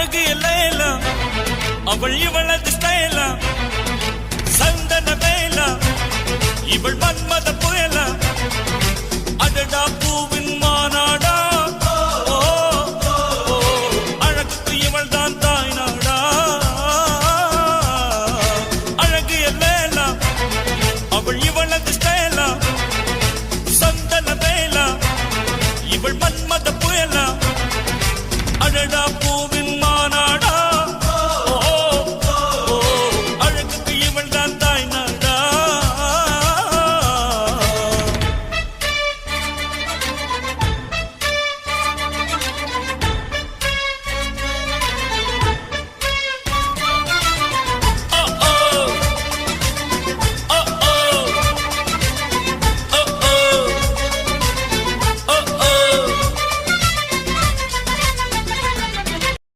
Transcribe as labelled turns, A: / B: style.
A: அழகு எல்லாம் அவள் இவளது ஸ்டைலா சந்தன வேலா இவள் மன்மத புயலா அடடா பூவின் மாநாடா அழகுக்கு இவள் தான் தாய் நாடா அழகு எல்லாம் அவள் இவளது ஸ்டைலா சந்தன வேலா இவள் மன்மத புயலா அடடா பூவின் மாநாடா